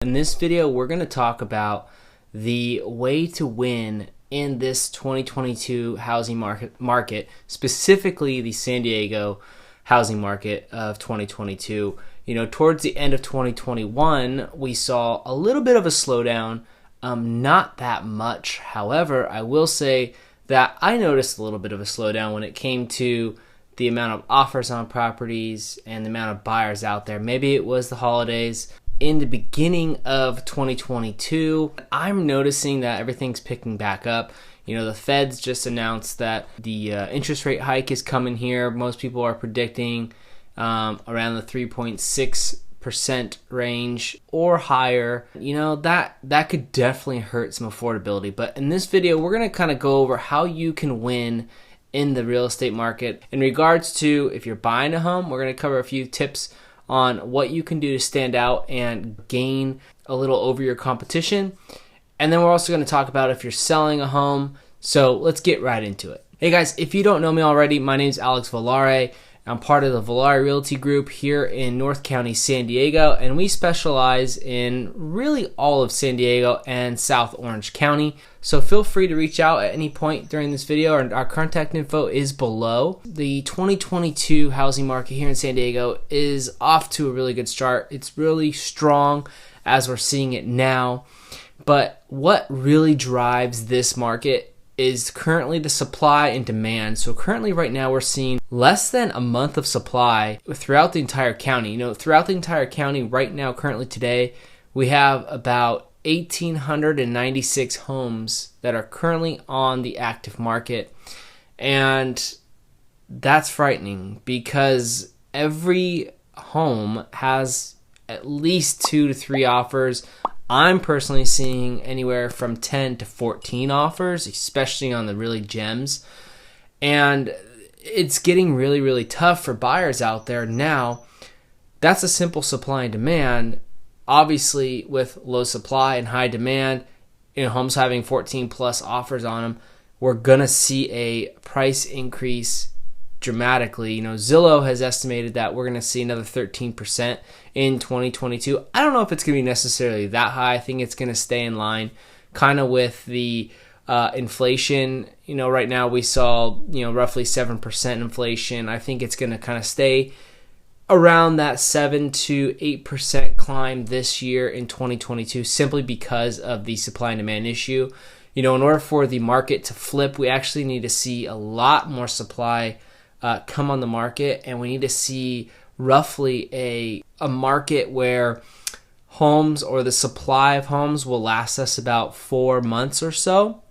In this video, we're going to talk about the way to win in this 2022 housing market, specifically the San Diego housing market of 2022. Towards the end of 2021, we saw a little bit of a slowdown, not that much. However, I will say that I noticed a little bit of a slowdown when it came to the amount of offers on properties and the amount of buyers out there. Maybe it was the holidays. In the beginning of 2022, I'm noticing that everything's picking back up. The Feds just announced that the interest rate hike is coming here. Most people are predicting around the 3.6% range or higher. That could definitely hurt some affordability. But in this video, we're going to kind of go over how you can win in the real estate market. In regards to if you're buying a home, we're going to cover a few tips on what you can do to stand out and gain a little over your competition. And then we're also going to talk about if you're selling a home. So let's get right into it. Hey guys, if you don't know me already, my name is Alex Villare. I'm part of the Villare Realty Group here in North County, San Diego, and we specialize in really all of San Diego and South Orange County. So feel free to reach out at any point during this video. Our contact info is below. The 2022 housing market here in San Diego is off to a really good start. It's really strong as we're seeing it now. But what really drives this market is currently the supply and demand. So currently right now we're seeing less than a month of supply throughout the entire county. Throughout the entire county right now, currently today, we have about 1,896 homes that are currently on the active market. And that's frightening because every home has at least 2 to 3 offers. I'm personally seeing anywhere from 10 to 14 offers, especially on the really gems. And it's getting really, really tough for buyers out there. Now, that's a simple supply and demand. Obviously, with low supply and high demand, homes having 14 plus offers on them, we're going to see a price increase dramatically. Zillow has estimated that we're going to see another 13% in 2022. I don't know if it's going to be necessarily that high. I think it's going to stay in line kind of with the inflation. Right now we saw, roughly 7% inflation. I think it's going to kind of stay around that 7 to 8% climb this year in 2022, simply because of the supply and demand issue. In order for the market to flip, we actually need to see a lot more supply come on the market, and we need to see roughly a market where homes, or the supply of homes, will last us about 4 months or so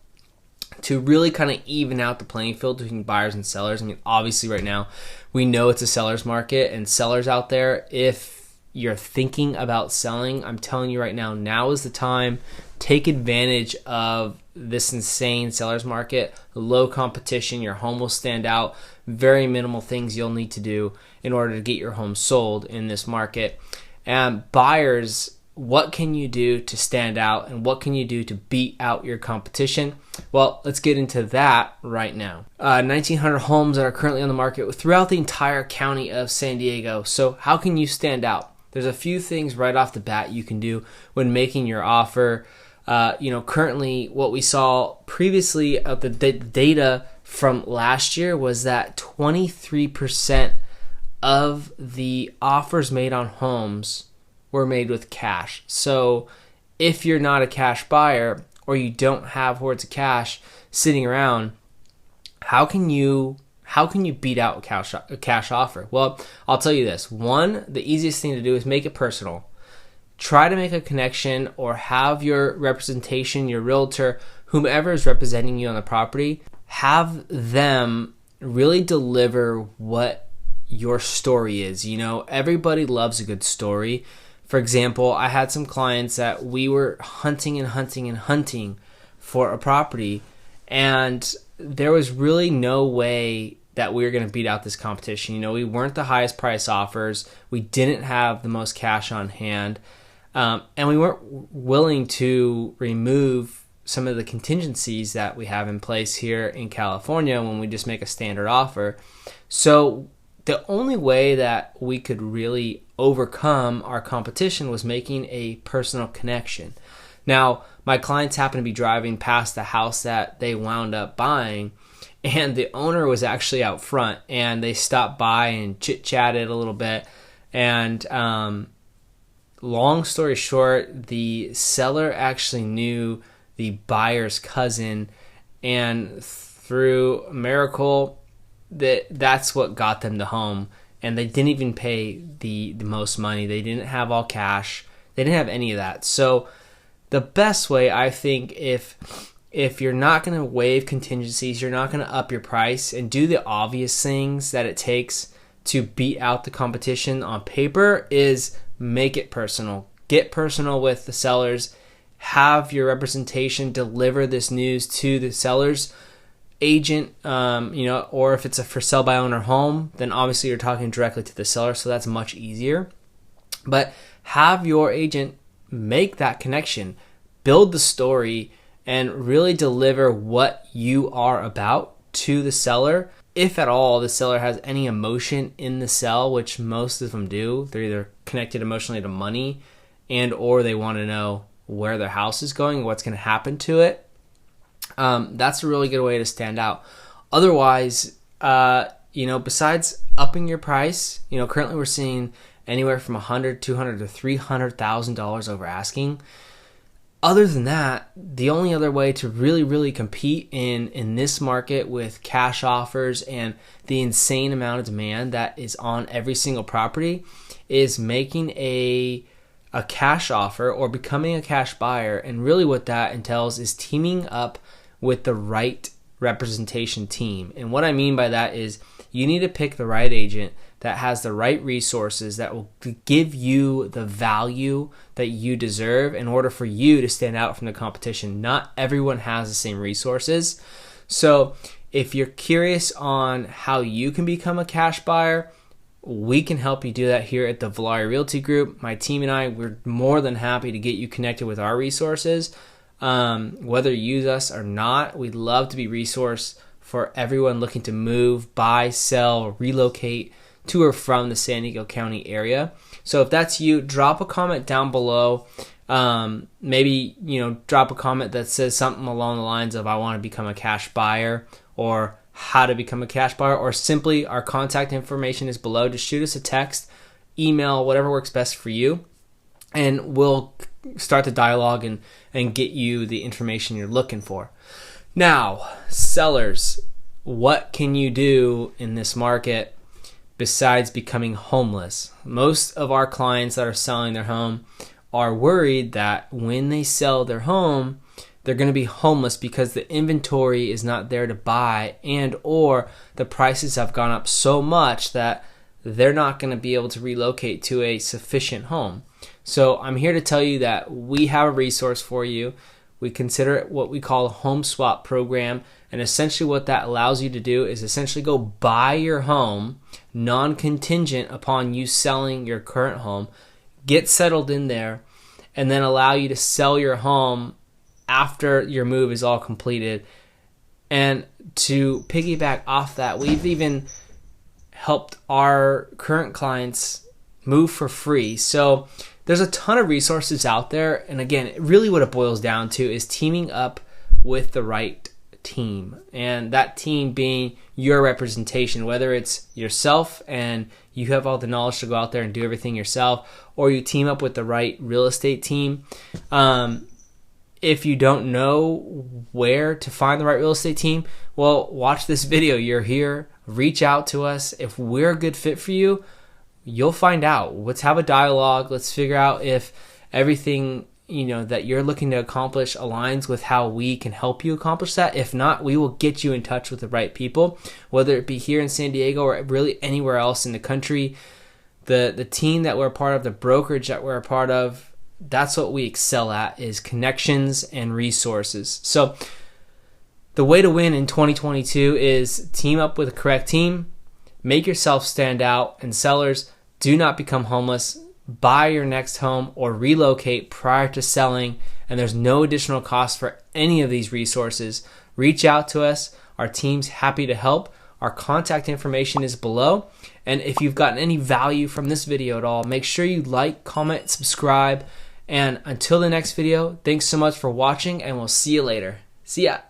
to really kind of even out the playing field between buyers and sellers. Obviously right now we know it's a seller's market, and sellers out there, if you're thinking about selling, I'm telling you right now is the time. Take advantage of this insane seller's market, low competition. Your home will stand out. Very minimal things you'll need to do in order to get your home sold in this market. And buyers, what can you do to stand out, and what can you do to beat out your competition? Well, let's get into that right now. 1,900 homes that are currently on the market throughout the entire county of San Diego. So how can you stand out? There's a few things right off the bat you can do when making your offer. Currently what we saw previously of the data from last year was that 23% of the offers made on homes were made with cash. So if you're not a cash buyer, or you don't have hordes of cash sitting around, how can you beat out a cash offer? Well, I'll tell you this. One, the easiest thing to do is make it personal. Try to make a connection, or have your representation, your realtor, whomever is representing you on the property, have them really deliver what your story is. Everybody loves a good story. For example, I had some clients that we were hunting for a property, and there was really no way that we were going to beat out this competition. We weren't the highest price offers. We didn't have the most cash on hand. And we weren't willing to remove some of the contingencies that we have in place here in California when we just make a standard offer. So the only way that we could really overcome our competition was making a personal connection. Now, my clients happened to be driving past the house that they wound up buying, and the owner was actually out front, and they stopped by and chit-chatted a little bit. And long story short, the seller actually knew the buyer's cousin, and through a miracle, that's what got them the home. And they didn't even pay the most money. They didn't have all cash. They didn't have any of that. So the best way, I think, if you're not going to waive contingencies, you're not going to up your price and do the obvious things that it takes to beat out the competition on paper, is make it personal. Get personal with the sellers. Have your representation deliver this news to the seller's agent, or if it's a for sale by owner home, then obviously you're talking directly to the seller, so that's much easier. But have your agent make that connection, build the story, and really deliver what you are about to the seller. If at all the seller has any emotion in the sell, which most of them do, they're either connected emotionally to money and or they want to know where their house is going, what's going to happen to it. That's a really good way to stand out. Otherwise, besides upping your price, currently we're seeing anywhere from $100,000, $200,000 to $300,000 over asking. Other than that, the only other way to really, really compete in this market with cash offers and the insane amount of demand that is on every single property is making a cash offer or becoming a cash buyer. And really what that entails is teaming up with the right representation team. And what I mean by that is you need to pick the right agent that has the right resources that will give you the value that you deserve in order for you to stand out from the competition. Not everyone has the same resources. So if you're curious on how you can become a cash buyer, we can help you do that here at the Valari Realty Group. My team and I, we're more than happy to get you connected with our resources. Whether you use us or not, we'd love to be resource for everyone looking to move, buy, sell, relocate to or from the San Diego County area. So if that's you, drop a comment down below. Maybe, drop a comment that says something along the lines of I want to become a cash buyer, or how to become a cash buyer, or simply our contact information is below. Just shoot us a text, email, whatever works best for you, and we'll start the dialogue and get you the information you're looking for. Now, sellers, what can you do in this market besides becoming homeless? Most of our clients that are selling their home are worried that when they sell their home, they're going to be homeless because the inventory is not there to buy, and or the prices have gone up so much that they're not going to be able to relocate to a sufficient home. So I'm here to tell you that we have a resource for you. We consider it what we call a home swap program. And essentially what that allows you to do is essentially go buy your home non-contingent upon you selling your current home, get settled in there, and then allow you to sell your home after your move is all completed. And to piggyback off that, we've even helped our current clients move for free. So there's a ton of resources out there. And again, really what it boils down to is teaming up with the right team, and that team being your representation, whether it's yourself and you have all the knowledge to go out there and do everything yourself, or you team up with the right real estate team. If you don't know where to find the right real estate team, well, watch this video. You're here. Reach out to us. If we're a good fit for you, you'll find out. Let's have a dialogue. Let's figure out if everything that you're looking to accomplish aligns with how we can help you accomplish that. If not, we will get you in touch with the right people, whether it be here in San Diego or really anywhere else in the country. The team that we're a part of, the brokerage that we're a part of, that's what we excel at, is connections and resources. So the way to win in 2022 is team up with the correct team, make yourself stand out, and sellers, do not become homeless. Buy your next home or relocate prior to selling, and there's no additional cost for any of these resources. Reach out to us. Our team's happy to help. Our contact information is below. And if you've gotten any value from this video at all, make sure you like, comment, subscribe. And until the next video, thanks so much for watching, and we'll see you later. See ya.